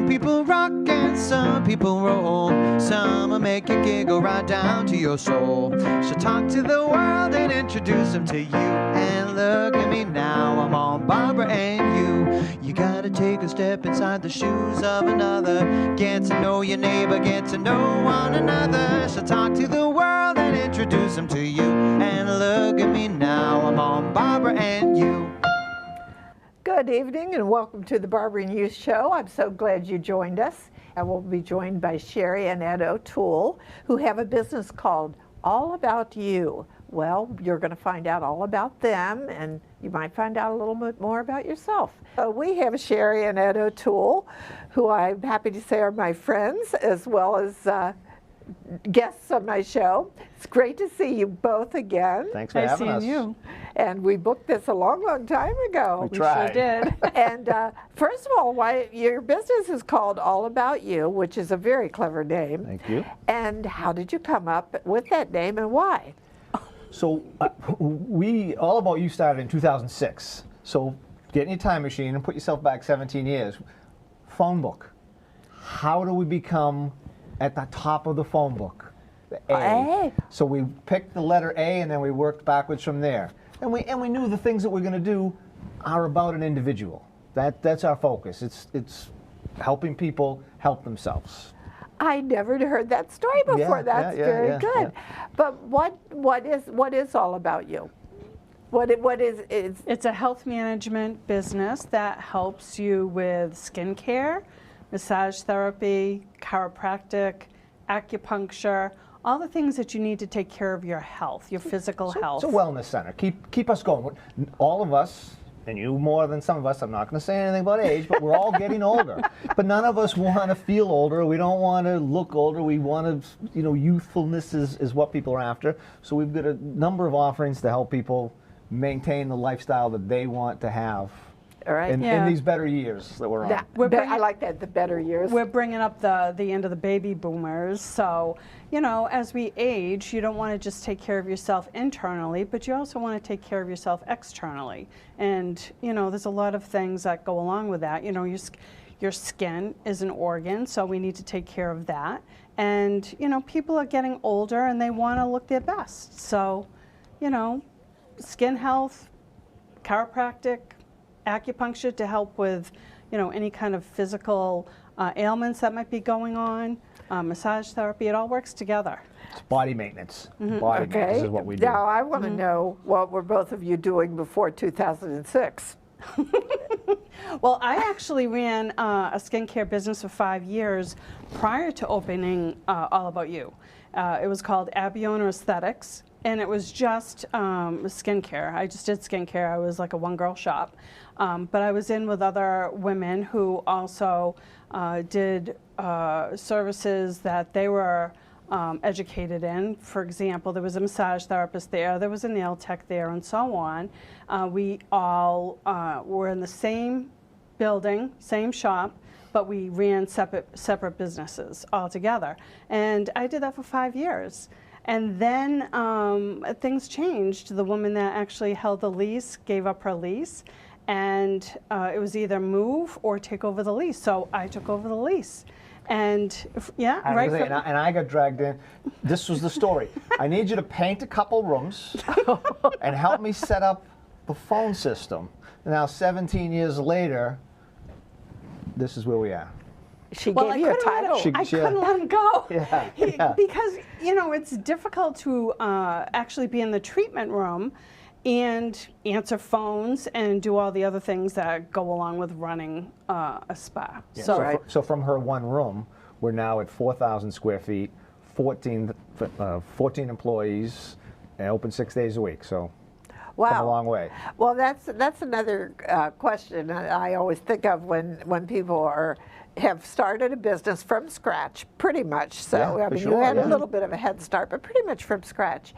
people rock and some people roll. Some will make you giggle right down to your soul. So talk to the world and introduce them to you. And look at me now, I'm all Barbara and you. You gotta take a step inside the shoes of another. Get to know your neighbor, get to know one another. So talk to the world and introduce them to you. And look at me now, I'm all Barbara and you. Good evening and welcome to the Barbara and You Show. I'm so glad you joined us. I will be joined by Sherry and Ed O'Toole, who have a business called All About You. Well, you're going to find out all about them, and you might find out a little bit more about yourself. So we have Sherry and Ed O'Toole, who I'm happy to say are my friends, as well as guests on my show. It's great to see you both again. Thanks for having us. You. And we booked this a long, long time ago. We tried. Sure did. And first of all, why your business is called All About You, which is a very clever name. Thank you. And how did you come up with that name and why? So All About You started in 2006. So get in your time machine and put yourself back 17 years. Phone book. How do we become at the top of the phone book? The A. A. So we picked the letter A and then we worked backwards from there. And we knew the things that we're going to do are about an individual. That's our focus. It's helping people help themselves. I never heard that story before. That's very good. Yeah. But what is All About You? What is It's a health management business that helps you with skincare, massage therapy, chiropractic, acupuncture, all the things that you need to take care of your health, your physical health. It's a wellness center. Keep us going. All of us, and you more than some of us, I'm not going to say anything about age, but we're all getting older. But none of us want to feel older. We don't want to look older. We want to, youthfulness is what people are after. So we've got a number of offerings to help people maintain the lifestyle that they want to have. all right? In these better years that we're on. I like that, the better years. We're bringing up the end of the baby boomers. So, as we age, you don't want to just take care of yourself internally, but you also want to take care of yourself externally. And, there's a lot of things that go along with that. Your skin is an organ, so we need to take care of that. And, people are getting older and they want to look their best. So, skin health, chiropractic, acupuncture to help with, any kind of physical ailments that might be going on, massage therapy, it all works together. It's body maintenance. Body maintenance is what we do. Now, I want to know what were both of you doing before 2006? Well, I actually ran a skincare business for 5 years prior to opening All About You. It was called Abiona Aesthetics, and it was just skincare. I just did skincare. I was like a one-girl shop. But I was in with other women who also did services that they were educated in. For example, there was a massage therapist there was a nail tech there, and so on. We all were in the same building, same shop, but we ran separate businesses altogether. And I did that for 5 years. And then things changed. The woman that actually held the lease gave up her lease, and it was either move or take over the lease. So I took over the lease. And I got dragged in. This was the story. I need you to paint a couple rooms and help me set up the phone system. Now, 17 years later, this is where we are. She gave you a title. I couldn't let him go. Yeah. Because, it's difficult to actually be in the treatment room and answer phones and do all the other things that go along with running a spa. Yeah. So from her one room, we're now at 4,000 square feet, 14 employees, and open 6 days a week. So wow. Come a long way. Well, that's another question I always think of when people have started a business from scratch, pretty much. So you had a little bit of a head start, but pretty much from scratch.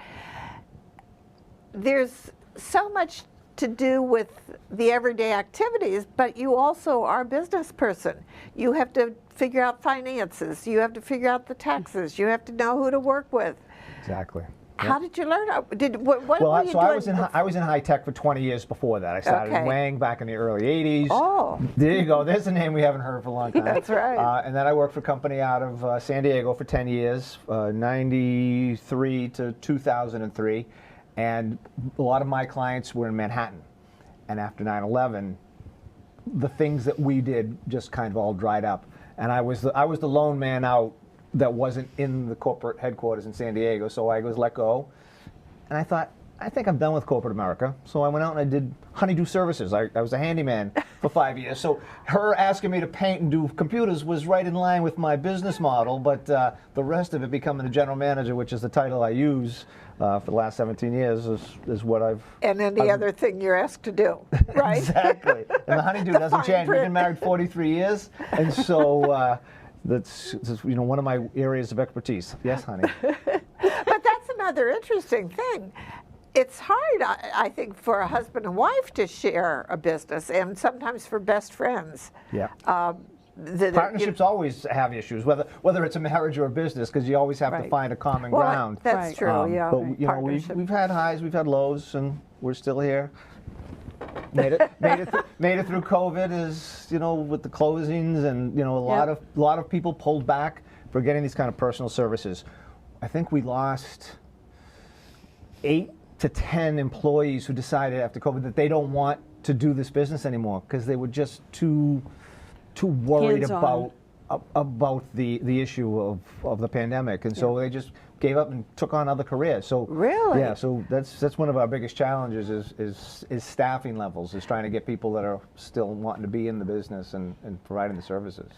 There's so much to do with the everyday activities, but you also are a business person. You have to figure out finances. You have to figure out the taxes. You have to know who to work with. Exactly. How did you learn? What were Well, you so doing? I was in high tech for 20 years before that. I started Okay. Wang back in the early 80s. Oh. There you go. There's a name we haven't heard for a long time. That's right. And then I worked for a company out of San Diego for 10 years, 93 to 2003. And a lot of my clients were in Manhattan. And after 9/11, the things that we did just kind of all dried up. And I was the lone man out that wasn't in the corporate headquarters in San Diego, so I was let go. And I thought, I think I'm done with corporate America. So I went out and I did Honeydew Services. I was a handyman for 5 years. So her asking me to paint and do computers was right in line with my business model, but the rest of it, becoming the general manager, which is the title I use for the last 17 years, is what I've... And any other thing you're asked to do, right? Exactly. And the Honeydew doesn't fine change. We've print. been married 43 years, and so that's one of my areas of expertise. Yes, honey. But that's another interesting thing. It's hard, I think, for a husband and wife to share a business, and sometimes for best friends. Yeah. The- Partnerships always have issues, whether it's a marriage or a business, because you always have to Right. find a common Well, ground. that's Right. true, yeah. But you know, Partnership. we've had highs, we've had lows, and we're still here. Made it through COVID, is with the closings, and a lot of people pulled back for getting these kind of personal services. I think we lost 8 to 10 employees who decided after COVID that they don't want to do this business anymore because they were just too worried Hands-on. about the issue of the pandemic, and so they just gave up and took on other careers. So Really? yeah, so that's one of our biggest challenges is staffing levels, is trying to get people that are still wanting to be in the business and providing the services.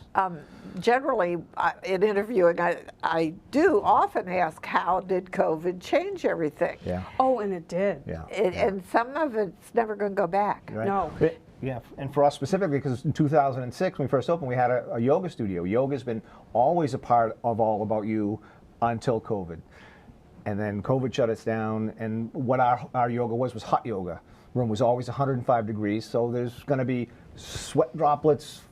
Generally, in interviewing, I do often ask, how did COVID change everything? Yeah. Oh, and it did. Yeah. And some of it's never going to go back. Right. No. Yeah, and for us specifically, because in 2006 when we first opened, we had a yoga studio. Yoga's been always a part of All About You until COVID. And then COVID shut us down, and what our yoga was hot yoga. Room was always 105 degrees, so there's going to be sweat droplets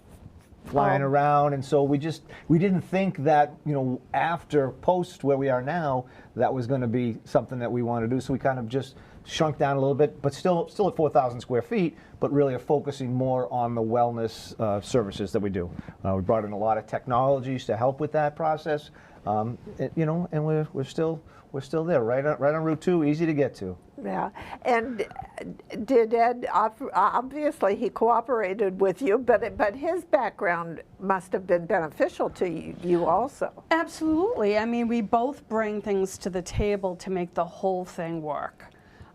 flying around, and so we didn't think that, after post where we are now, that was going to be something that we want to do, so we kind of just shrunk down a little bit, but still at 4,000 square feet, but really are focusing more on the wellness services that we do. We brought in a lot of technologies to help with that process, and we're still there, right on Route 2, easy to get to. Yeah. And did Ed, obviously he cooperated with you, but his background must have been beneficial to you also. Absolutely. I mean, we both bring things to the table to make the whole thing work.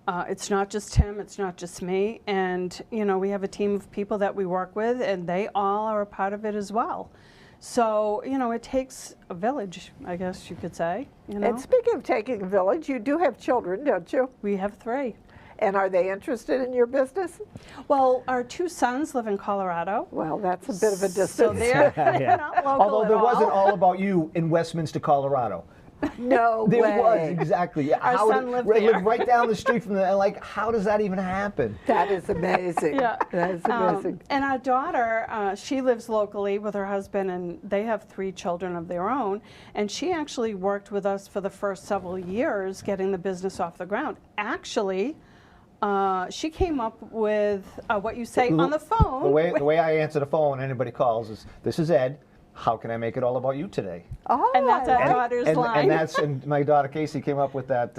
It's not just him, it's not just me, and we have a team of people that we work with, and they all are a part of it as well. So, it takes a village, I guess you could say. And speaking of taking a village, you do have children, don't you? We have 3. And are they interested in your business? Well, our 2 sons live in Colorado. Well, that's a bit of a distance. So they're not local Although at there all. wasn't All About You in Westminster, Colorado. No There way. was, exactly. Our son lived it there. lived right down the street from there. Like, how does that even happen? That is amazing. Yeah. That is amazing. And our daughter, she lives locally with her husband, and they have 3 children of their own. And she actually worked with us for the first several years getting the business off the ground. Actually, she came up with what you say on the phone. The way I answer the phone when anybody calls is, "This is Ed. How can I make it all about you today?" Oh, And that's I our like- daughter's line. And my daughter Casey came up with that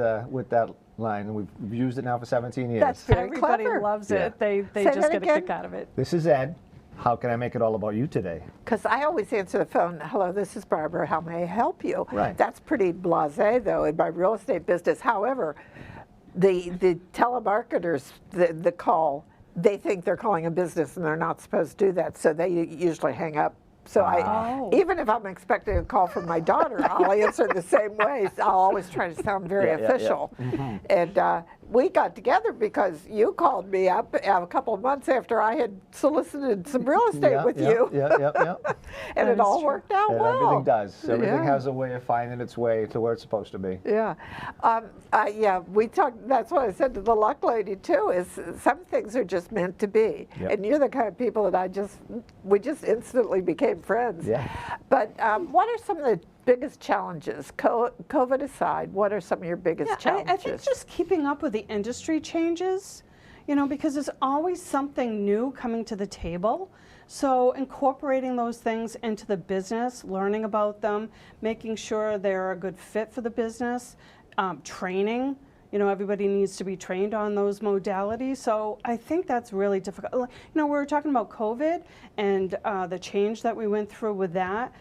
line, and we've used it now for 17 years. That's very Everybody clever. loves Yeah. it. They Say just that get a again? kick out of it. This is Ed. How can I make it all about you today? Because I always answer the phone, "Hello, this is Barbara. How may I help you?" Right. That's pretty blasé, though, in my real estate business. However, the telemarketers, the call, they think they're calling a business, and they're not supposed to do that, so they usually hang up. So Oh. even if I'm expecting a call from my daughter, I'll answer the same way. So I'll always try to sound very Yeah, yeah, yeah. official. And we got together because you called me up a couple of months after I had solicited some real estate with you. Yeah. And That it all is true. worked out And well. everything does. Everything Yeah. has a way of finding its way to where it's supposed to be. Yeah, we talked. That's what I said to the luck lady too. Is some things are just meant to be, Yep. and you're the kind of people that we just instantly became friends. Yeah. But what are some of the biggest challenges? COVID aside, what are some of your biggest challenges? I think just keeping up with the industry changes, because there's always something new coming to the table. So incorporating those things into the business, learning about them, making sure they're a good fit for the business, training. Everybody needs to be trained on those modalities. So I think that's really difficult. We were talking about COVID and the change that we went through with that,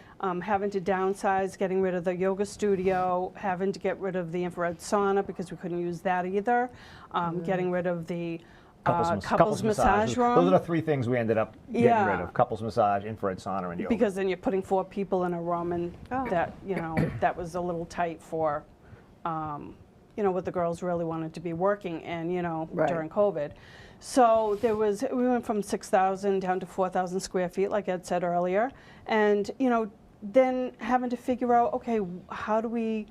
having to downsize, getting rid of the yoga studio, having to get rid of the infrared sauna because we couldn't use that either, getting rid of the couples massage room. Those are the three things we ended up getting rid of: couples massage, infrared sauna, and yoga. Because then you're putting 4 people in a room, and that that was a little tight for what the girls really wanted to be working in, during COVID. So we went from 6,000 down to 4,000 square feet, like Ed said earlier, and then having to figure out, okay, how do we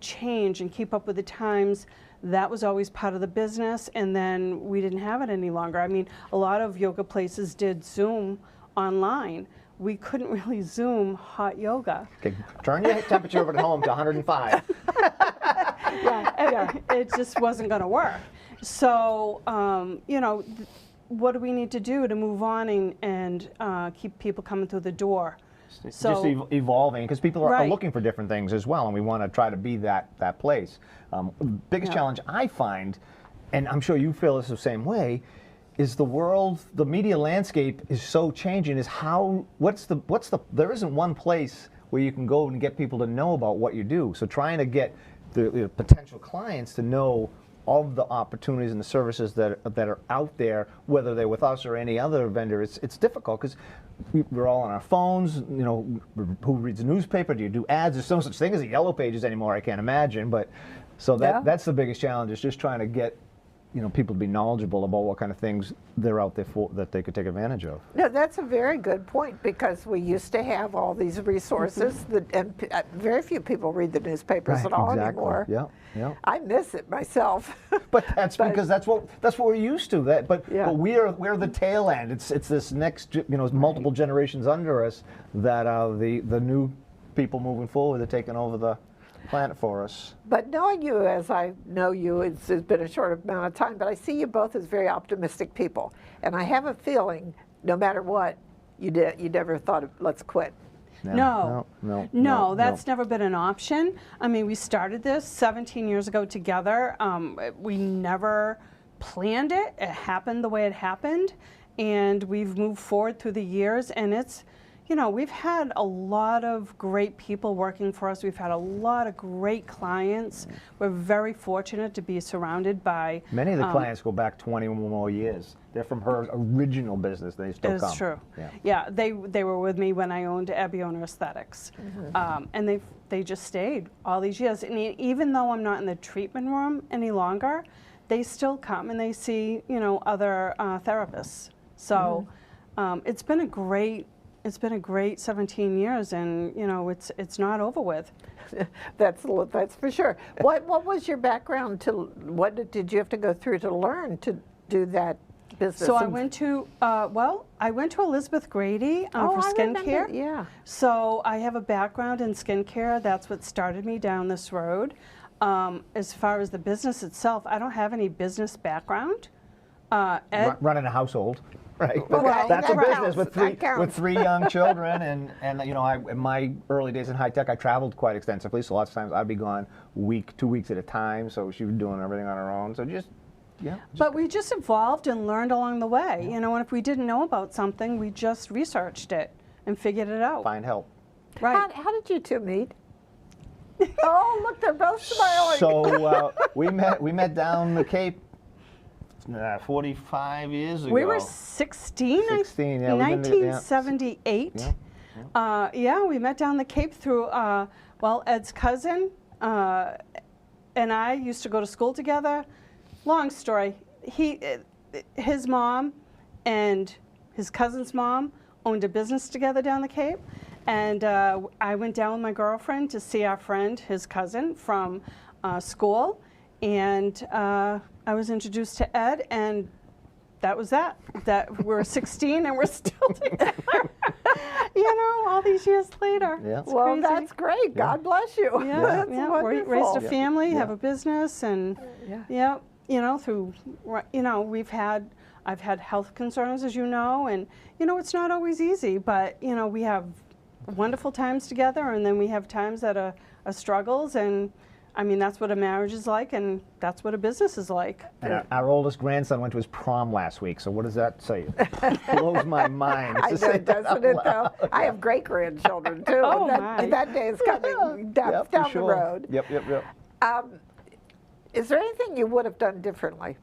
change and keep up with the times? That was always part of the business, and then we didn't have it any longer. I mean, a lot of yoga places did Zoom online. We couldn't really Zoom hot yoga. Okay, turn your temperature over at home to 105. It just wasn't going to work. So, what do we need to do to move on and keep people coming through the door? Just evolving, because people are looking for different things as well, and we want to try to be that place. Biggest challenge I find, and I'm sure you feel this the same way, is the media landscape is so changing. There isn't one place where you can go and get people to know about what you do. So trying to get the potential clients to know of the opportunities and the services that are out there, whether they're with us or any other vendor, it's difficult because we're all on our phones. Who reads a newspaper? Do you do ads? There's no such thing as a yellow pages anymore. I can't imagine. But so that's the biggest challenge, is just trying to get people to be knowledgeable about what kind of things they're out there for that they could take advantage of. No, that's a very good point, because we used to have all these resources, and very few people read the newspapers at all anymore. Yeah. I miss it myself. But that's because that's what we're used to. But we're the tail end. It's this next multiple generations under us that the new people moving forward are taking over the planet for us. But knowing you as I know you, it's been a short amount of time, but I see you both as very optimistic people. And I have a feeling, no matter what, you never thought of, let's quit. No, that's never been an option. I mean, we started this 17 years ago together. We never planned it. It happened the way it happened. And we've moved forward through the years, and it's, we've had a lot of great people working for us. We've had a lot of great clients. We're very fortunate to be surrounded by... Many of the clients go back 20 or more years. They're from her original business. They still come. It's true. Yeah, they were with me when I owned Abbey Owner Aesthetics. And they just stayed all these years. And even though I'm not in the treatment room any longer, they still come and they see, other therapists. So it's been a great 17 years, and it's not over with. That's for sure. What was your background what did you have to go through to learn to do that business? So I went to Elizabeth Grady for skincare. Yeah. So I have a background in skincare. That's what started me down this road. As far as the business itself, I don't have any business background. Ed, running a household. Right, well, that's a business with three young children, and in my early days in high tech, I traveled quite extensively. So lots of times I'd be gone 2 weeks at a time. So she was doing everything on her own. So but we just evolved and learned along the way. And if we didn't know about something, we just researched it and figured it out. Find help. Right. How did you two meet? Oh, look, they're both smiling. So we met down the Cape. 45 years ago. We were 16. 16, yeah. 1978. We met down the Cape through, Ed's cousin and I used to go to school together. Long story. His mom and his cousin's mom owned a business together down the Cape. And I went down with my girlfriend to see our friend, his cousin, from school. And I was introduced to Ed, and that was that. That we're 16 and we're still together. all these years later. Yeah. It's Well, crazy. that's great. God bless you. Yeah, That's yeah. wonderful. Raised a family, Yeah. have a business, and Yeah. through I've had health concerns, as you know, and it's not always easy, but we have wonderful times together, and then we have times that are struggles, and I mean that's what a marriage is like, and that's what a business is like. And our oldest grandson went to his prom last week, so what does that say? It blows my mind. I to know, say that doesn't out it loud. though? I have great grandchildren too. Oh, and my. that day is coming down, Yep, for down the sure. road. Yep. Is there anything you would have done differently?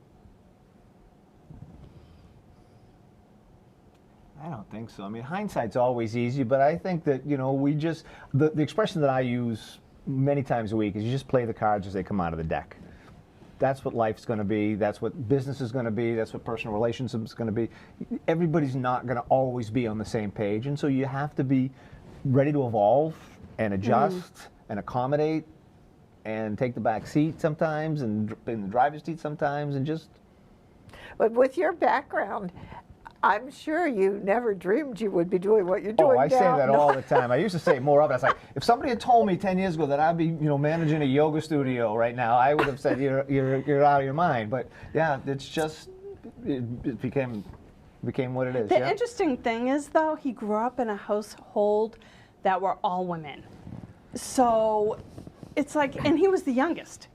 I don't think so. I mean, hindsight's always easy, but I think that, we just, the expression that I use many times a week is you just play the cards as they come out of the deck. That's what life's going to be. That's what business is going to be. That's what personal relationships is going to be. Everybody's not going to always be on the same page, and so you have to be ready to evolve and adjust and accommodate and take the back seat sometimes and in the driver's seat sometimes and just... But with your background, I'm sure you never dreamed you would be doing what you're doing Oh, I say now. that all the time. I used to say it more often. I was like, if somebody had told me 10 years ago that I'd be, managing a yoga studio right now, I would have said you're out of your mind. But yeah, it's just it became what it is. The yeah. interesting thing is, though, he grew up in a household that were all women. So it's like, and he was the youngest.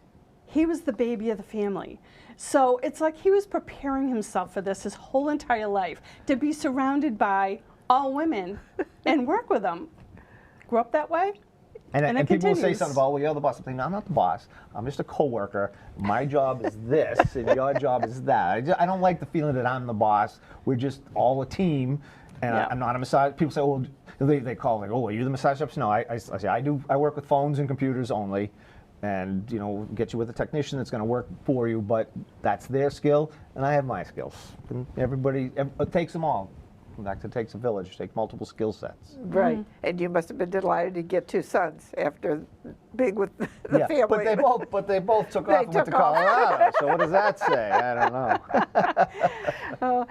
He was the baby of the family. So it's like he was preparing himself for this his whole entire life, to be surrounded by all women and work with them. Grew up that way. And it people will say continues. something about, well, you're the boss. I'm thinking, no, I'm not the boss. I'm just a coworker. My job is this, and your job is that. I don't like the feeling that I'm the boss. We're just all a team, and Yeah. I'm not a massage. People say, well, they call like, oh, are you the massage therapist? No, I say I work with phones and computers only, and get you with a technician that's going to work for you. But that's their skill, and I have my skills. And it takes them all. In fact, it takes a village. It takes multiple skill sets. Right. And you must have been delighted to get 2 sons after being with the Yeah, family. but they both took They off and went to took off. Colorado. So what does that say? I don't know.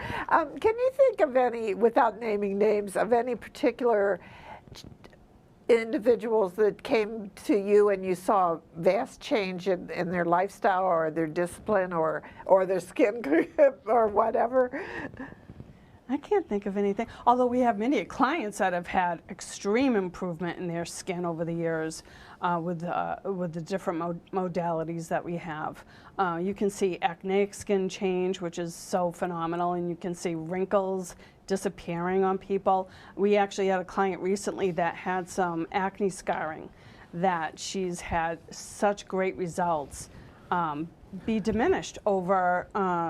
Can you think of any, without naming names, of any particular individuals that came to you and you saw a vast change in their lifestyle or their discipline or their skin or whatever? I can't think of anything, although we have many clients that have had extreme improvement in their skin over the years with the different modalities that we have. You can see acneic skin change, which is so phenomenal, and you can see wrinkles disappearing on people. We actually had a client recently that had some acne scarring that she's had such great results be diminished over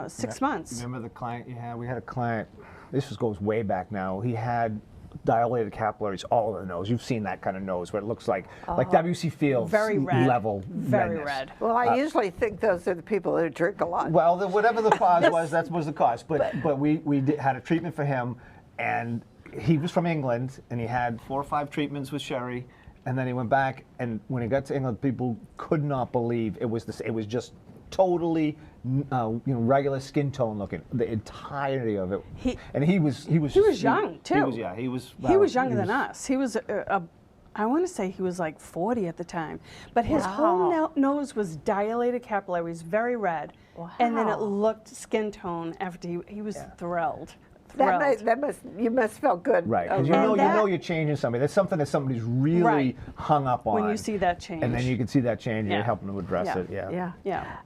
6 months. Remember the client you had? We had a client, this goes way back now. He had dilated capillaries all over the nose. You've seen that kind of nose where it looks like W.C. Fields Very red. level Very redness. red. Well, I usually think those are the people who drink a lot. Well, whatever the cause was, that was the cause. But we had a treatment for him, and he was from England, and he had 4 or 5 treatments with Sherry, and then he went back, and when he got to England, people could not believe it was this. It was just totally, regular skin tone looking. The entirety of it. He was young, too. He was Younger than us. He was I want to say he was like 40 at the time. But his whole nose was dilated capillaries, very red. Wow. And then it looked skin tone after he was thrilled. You must feel good. Right, because about you know you're changing somebody. That's something that somebody's really hung up on. When you see that change. And then you can see that change, and Yeah. you're helping to address Yeah. it. Yeah. Yeah.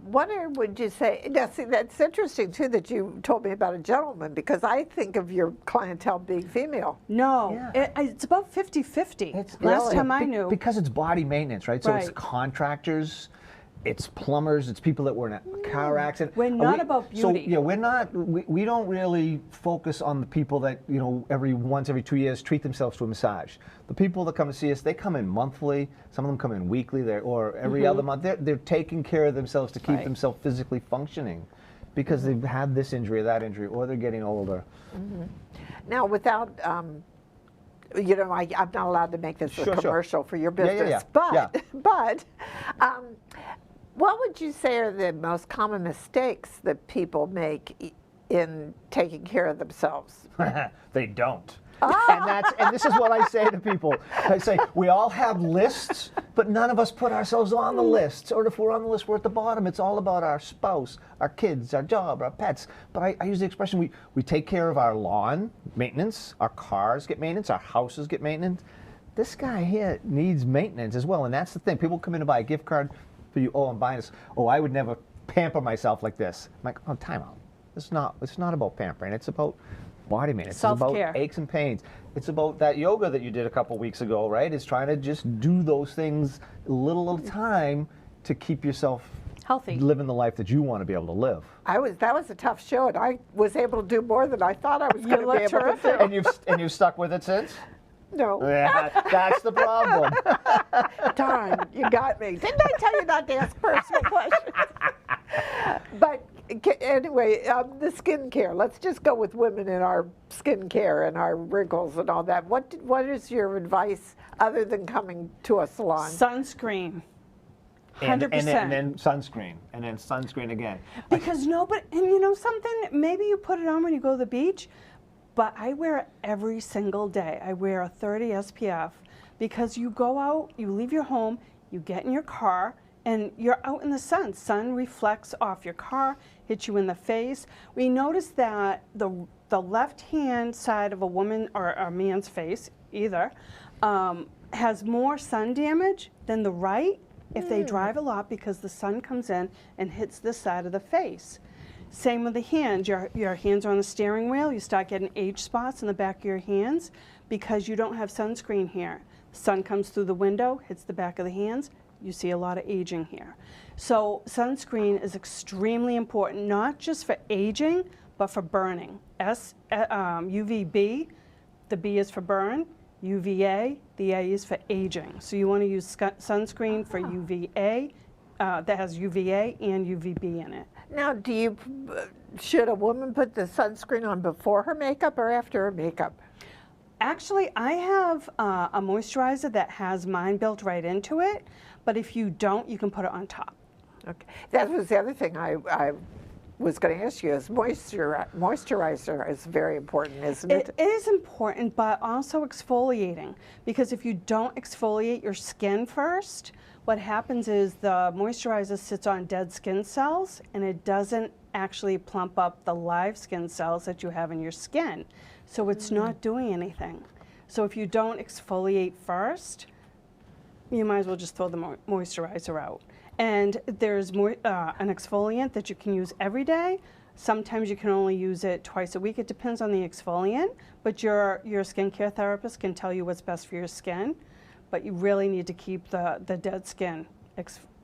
What would you say? Now, see, that's interesting too that you told me about a gentleman, because I think of your clientele being female. No, it's about 50-50. Last time I knew. Because it's body maintenance, right? So it's Right. contractors, it's plumbers, it's people that were in a car accident. We're not about beauty. So yeah, we're not. We don't really focus on the people that every 2 years treat themselves to a massage. The people that come to see us, they come in monthly. Some of them come in weekly, or every other month. They're taking care of themselves to keep Right. themselves physically functioning, because they've had this injury or that injury, or they're getting older. Now, without, I'm not allowed to make this a Sure. commercial for your Yeah, yeah, business, yeah. but what would you say are the most common mistakes that people make in taking care of themselves? They don't. And this is what I say to people. I say, we all have lists, but none of us put ourselves on the lists. Or if we're on the list, we're at the bottom. It's all about our spouse, our kids, our job, our pets. But I use the expression, we take care of our lawn maintenance, our cars get maintenance, our houses get maintenance. This guy here needs maintenance as well, and that's the thing. People come in to buy a gift card for you. Oh, I'm buying this. Oh, I would never pamper myself like this. I'm like, oh, time out. It's not about pampering. It's about body maintenance. Self-care. It's about aches and pains. It's about that yoga that you did a couple weeks ago, right? It's trying to just do those things a little at a time to keep yourself Healthy. living the life that you want to be able to live. That was a tough show, and I was able to do more than I thought I was going to look be able terrific. to do. And you've stuck with it since? No. Yeah, that's the problem. Darn, you got me. Didn't I tell you not to ask personal questions? But anyway, the skincare. Let's just go with women in our skincare and our wrinkles and all that. What is your advice other than coming to a salon? Sunscreen. And 100%. then sunscreen. And then sunscreen again. Because nobody, and you know something, maybe you put it on when you go to the beach, but I wear it every single day. I wear a 30 SPF because you go out, you leave your home, you get in your car, and you're out in the sun. Sun reflects off your car, hits you in the face. We noticed that the left-hand side of a woman or a man's face, either, has more sun damage than the right if they drive a lot because the sun comes in and hits this side of the face. Same with the hands. Your hands are on the steering wheel. You start getting age spots in the back of your hands because you don't have sunscreen here. Sun comes through the window, hits the back of the hands. You see a lot of aging here. So sunscreen is extremely important, not just for aging, but for burning. UVB, the B is for burn. UVA, the A is for aging. So you want to use sunscreen for UVA, that has UVA and UVB in it. Now, should a woman put the sunscreen on before her makeup or after her makeup? Actually, I have a moisturizer that has mine built right into it, but if you don't, you can put it on top. Okay, that was the other thing I was going to ask you is moisturizer is very important, isn't it? It is important, but also exfoliating, because if you don't exfoliate your skin first, what happens is the moisturizer sits on dead skin cells and it doesn't actually plump up the live skin cells that you have in your skin. So it's not doing anything. So if you don't exfoliate first, you might as well just throw the moisturizer out. And there's an exfoliant that you can use every day. Sometimes you can only use it twice a week. It depends on the exfoliant, but your skincare therapist can tell you what's best for your skin. But you really need to keep the dead skin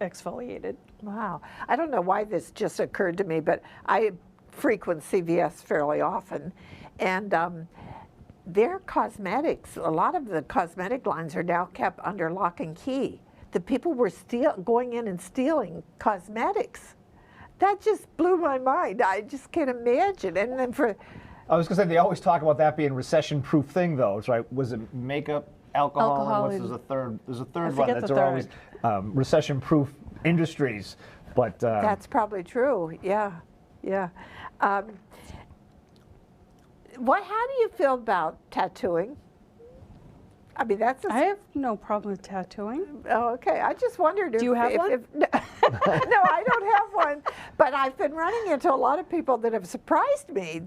exfoliated. Wow. I don't know why this just occurred to me, but I frequent CVS fairly often, and their cosmetics, a lot of the cosmetic lines are now kept under lock and key. The people were going in and stealing cosmetics. That just blew my mind. I just can't imagine. And then I was going to say, they always talk about that being a recession-proof thing, though. It's right. Was it makeup, alcohol, and there's a third one that's always recession-proof industries. But that's probably true. Yeah, yeah. How do you feel about tattooing? I mean, I have no problem with tattooing. Oh, okay. I just wondered if... Do you have one? No, I don't have one. But I've been running into a lot of people that have surprised me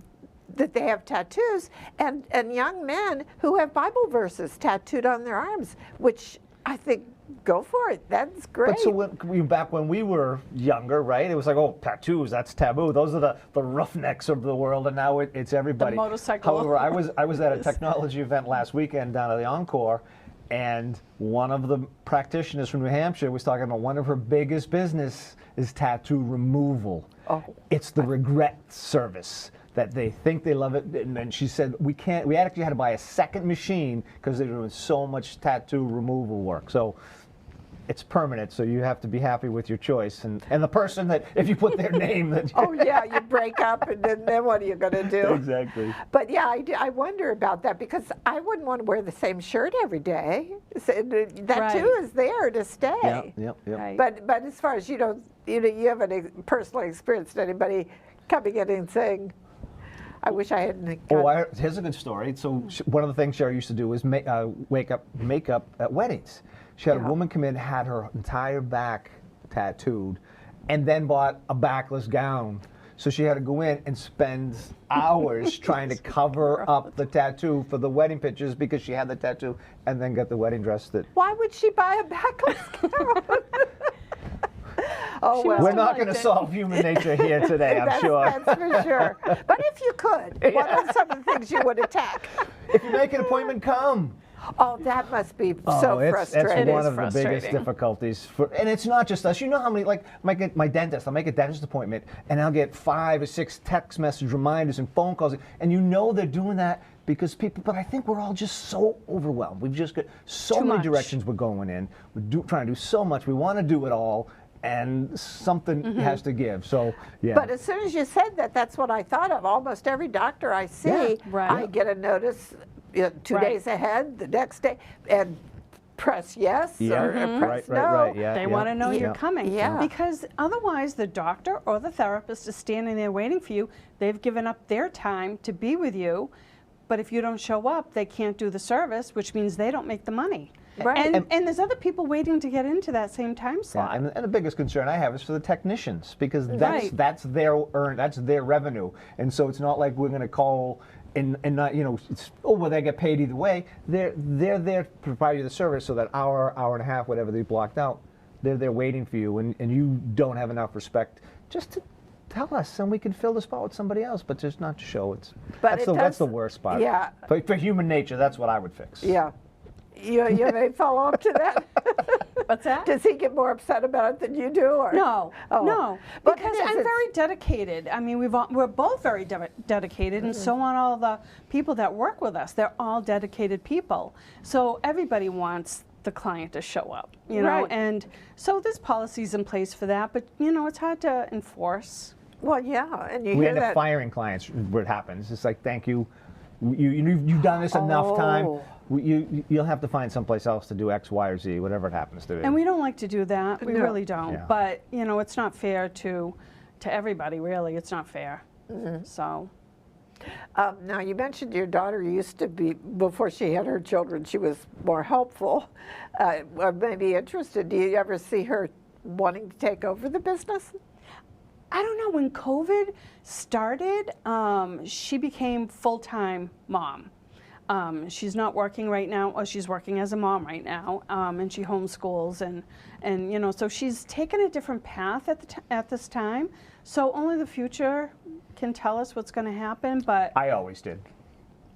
that they have tattoos, and young men who have Bible verses tattooed on their arms, which I think, go for it. That's great. But so back when we were younger, right, it was like, oh, tattoos, that's taboo. Those are the roughnecks of the world, and now it's everybody. The motorcycle. However, I was at a technology event last weekend down at the Encore, and one of the practitioners from New Hampshire was talking about one of her biggest business is tattoo removal. Oh. It's the regret service that they think they love it, and then she said we actually had to buy a second machine because they're doing so much tattoo removal work. So it's permanent, so you have to be happy with your choice, and the person that, if you put their name, that oh yeah, you break up, and then what are you going to do? Exactly. But yeah, I wonder about that, because I wouldn't want to wear the same shirt every day. So that too is there to stay. Yep. Right. But as far as you haven't personally experienced anybody coming in and saying, I wish I hadn't. Oh, here's a good story. So one of the things Sherry used to do was makeup at weddings. She had a woman come in, had her entire back tattooed, and then bought a backless gown. So she had to go in and spend hours trying to cover up the tattoo for the wedding pictures because she had the tattoo and then got the wedding dress that. Why would she buy a backless gown? Oh, She well. must We're have not liked going to it. solve human nature here today, I'm sure. That's for sure. But if you could, what are some of the things you would attack? If you make an appointment, come. Oh, that must be so it's frustrating. one is of the biggest frustrating. difficulties. And it's not just us. You know how many, like my dentist, I'll make a dentist appointment and I'll get 5 or 6 text message reminders and phone calls. And you know they're doing that because people, but I think we're all just so overwhelmed. We've just got so Too many much. directions we're going in. We're trying to do so much. We want to do it all. And something has to give. So, yeah. But as soon as you said that, that's what I thought of. Almost every doctor I see, Yeah. Right. I get a notice 2 Right. days ahead, the next day, and press yes Yeah. or press no. Right. Yeah. They yeah. want to know you're Yeah. coming. Yeah. Because otherwise, the doctor or the therapist is standing there waiting for you. They've given up their time to be with you. But if you don't show up, they can't do the service, which means they don't make the money. Right. And there's other people waiting to get into that same time Yeah, slot. and the biggest concern I have is for the technicians because Right. that's their revenue, and so it's not like we're going to call and not well they get paid either way. They're there to provide you the service so that hour and a half whatever they blocked out, they're there waiting for you, and you don't have enough respect just to tell us and we can fill the spot with somebody else, but just not to show it's But that's it that's the does- worst part. yeah. For human nature, that's what I would fix. Yeah. You may follow up to that? What's that? Does he get more upset about it than you do? Or? No, Oh. no, But because it is, I'm it's- very dedicated. I mean, we're both very dedicated, and so are all the people that work with us. They're all dedicated people. So everybody wants the client to show up, you know. Right. And so there's policies in place for that, but it's hard to enforce. Well, yeah, and you We hear end up that. firing clients. What happens? It's like, thank you. You've done this enough time. Oh. You'll have to find someplace else to do X, Y, or Z, whatever it happens to be. And we don't like to do that. We No. really don't. Yeah. But it's not fair to everybody. Really, it's not fair. So. Now, you mentioned your daughter used to be, before she had her children, she was more helpful, or maybe interested. Do you ever see her wanting to take over the business? I don't know, when COVID started, she became full-time mom. She's not working right now, or she's working as a mom right now, and she homeschools, and so she's taken a different path at this time. So only the future can tell us what's going to happen, but I always did.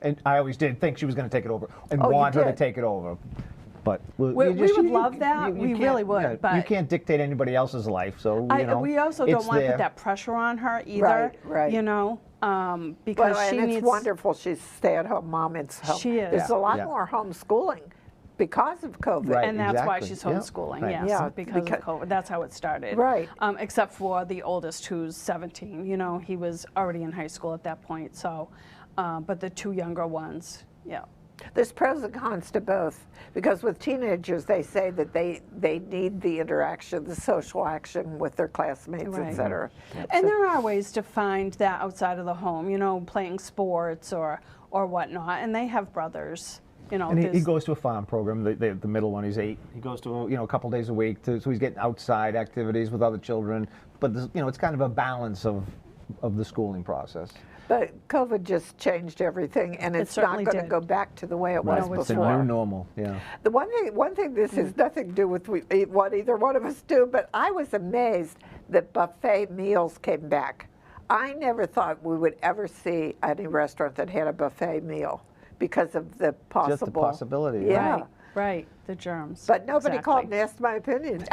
And I always did think she was going to take it over and Oh, you want her to did? take it over. But We would love that. We can't- really would, yeah, you but- can't dictate anybody else's life. So we also it's don't want to there. put that pressure on her either, Right. because Well, she and needs. it's wonderful she's a stay-at-home mom. She is. There's a lot Yeah. more homeschooling because of COVID. Right. And that's why exactly. she's Yeah. homeschooling, Right. yes, Yeah, because because- of COVID. That's how it started. Right. Except for the oldest, who's 17. He was already in high school at that point. So, but the 2 younger ones, yeah. There's pros and cons to both, because with teenagers they say that they need the interaction, the social action with their classmates, Right. et cetera. And there are ways to find that outside of the home, playing sports or whatnot. And they have brothers, And he there's- goes to a farm program. The middle one, he's 8. He goes to a couple days a week, so he's getting outside activities with other children. But it's kind of a balance of the schooling process. But COVID just changed everything, and it's not certainly going to did. go back to the way it Right. was It's the before. new normal. Yeah. The one thing this has nothing to do with what either one of us do, but I was amazed that buffet meals came back. I never thought we would ever see any restaurant that had a buffet meal because of the possible. Just the possibility. Yeah. Right, the germs. But nobody called and Exactly. asked my opinion.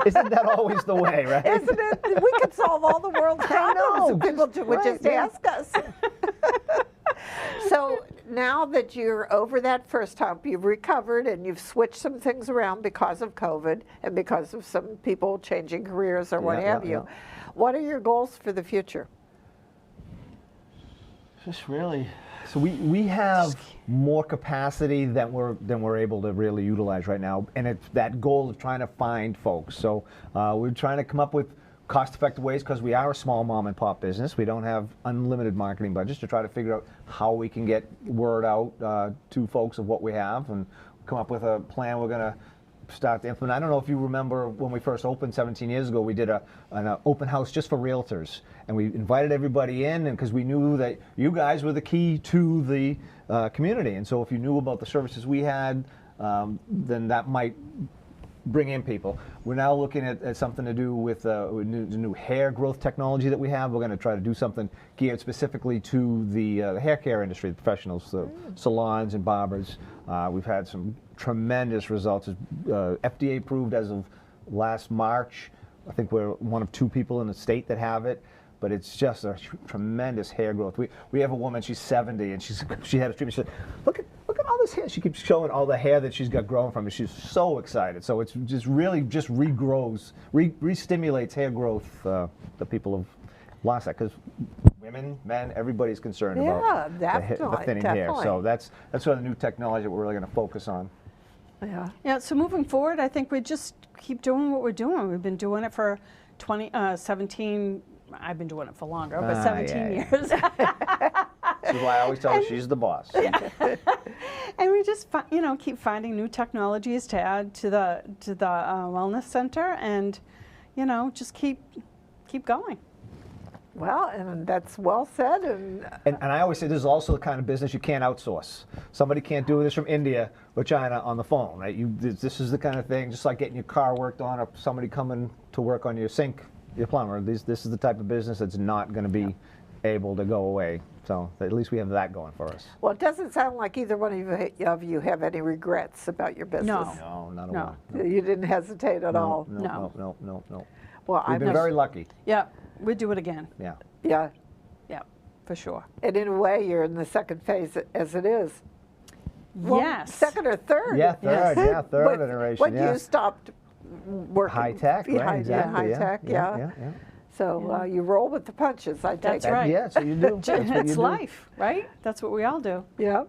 Isn't that always the way, right? Isn't it? We could solve all the world's problems if people would just ask us. So now that you're over that first hump, you've recovered and you've switched some things around because of COVID and because of some people changing careers or what Yeah, have yeah, you. What are your goals for the future? Just really. So we have more capacity than we're able to really utilize right now, and it's that goal of trying to find folks. So we're trying to come up with cost-effective ways, because we are a small mom and pop business. We don't have unlimited marketing budgets, to try to figure out how we can get word out to folks of what we have, and come up with a plan we're going to start to implement. I don't know if you remember when we first opened 17 years ago, we did an open house just for realtors, and we invited everybody in, and because we knew that you guys were the key to the community, and so if you knew about the services we had, then that might bring in people. We're now looking at something to do with the new hair growth technology that we have. We're going to try to do something geared specifically to the hair care industry, the professionals, the salons and barbers. We've had some tremendous results. FDA approved as of last March. I think we're one of 2 people in the state that have it. But it's just a tremendous hair growth. We have a woman, she's 70, and she had a treatment. She said, look at all this hair. She keeps showing all the hair that she's got growing from it. She's so excited. So it's just really just regrows, re-stimulates hair growth. The people have lost that, because women, men, everybody's concerned about the thinning hair. So that's sort of the new technology that we're really going to focus on. Yeah. Yeah, so moving forward, I think we just keep doing what we're doing. We've been doing it for 17, I've been doing it for longer, but 17 years. This is why I always tell her she's the boss. And we just keep finding new technologies to add to the wellness center, and just keep going. Well, and that's well said. And I always say this is also the kind of business you can't outsource. Somebody can't do this from India or China on the phone, right? This is the kind of thing, just like getting your car worked on, or somebody coming to work on your sink, your plumber. This is the type of business that's not going to be able to go away. So at least we have that going for us. Well, it doesn't sound like either one of you have any regrets about your business. No, not at all. No. You didn't hesitate at all. No. Well, We've been very lucky. Yeah, we'd do it again. Yeah. Yeah. Yeah, for sure. And in a way, you're in the second phase as it is. Well, Yes. second or third. Yeah, third. Yeah, third iteration. When yeah. you stopped working. High tech, right? Exactly. High tech, yeah. So you roll with the punches, I take That's it. right. Yeah, so you do. That's what you It's do. life, right? That's what we all do. Yeah.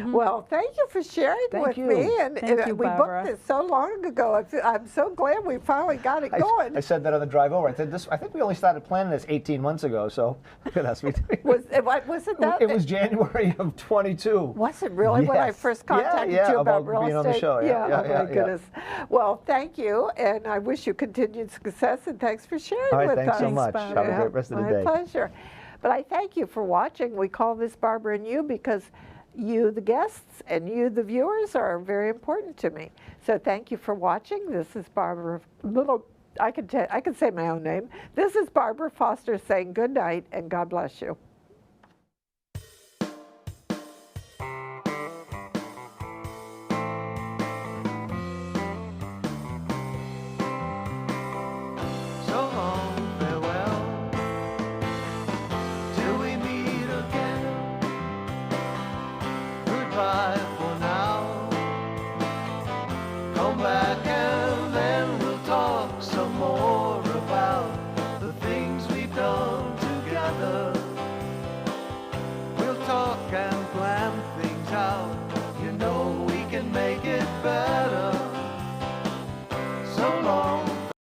Well, thank you for sharing Thank with you. me. And Thank you, we Barbara. booked this so long ago. I'm so glad we finally got it going. I said that on the drive over. I said I think we only started planning this 18 months ago. So look at us. Was it that? It was January of 22. Was it really when I Yes. first contacted Yeah, you about about real being on the estate? show, yeah, Oh yeah, my goodness. Well, thank you, and I wish you continued success. And thanks for sharing All right, with thanks us. so much. Barbara. Have a great rest of the My day. pleasure. But I thank you for watching. We call this Barbara and You because you, the guests, and you, the viewers, are very important to me. So thank you for watching. This is Barbara. I can say my own name. This is Barbara Foster saying good night and God bless you. So long, farewell, till we meet again. Goodbye for now. Come back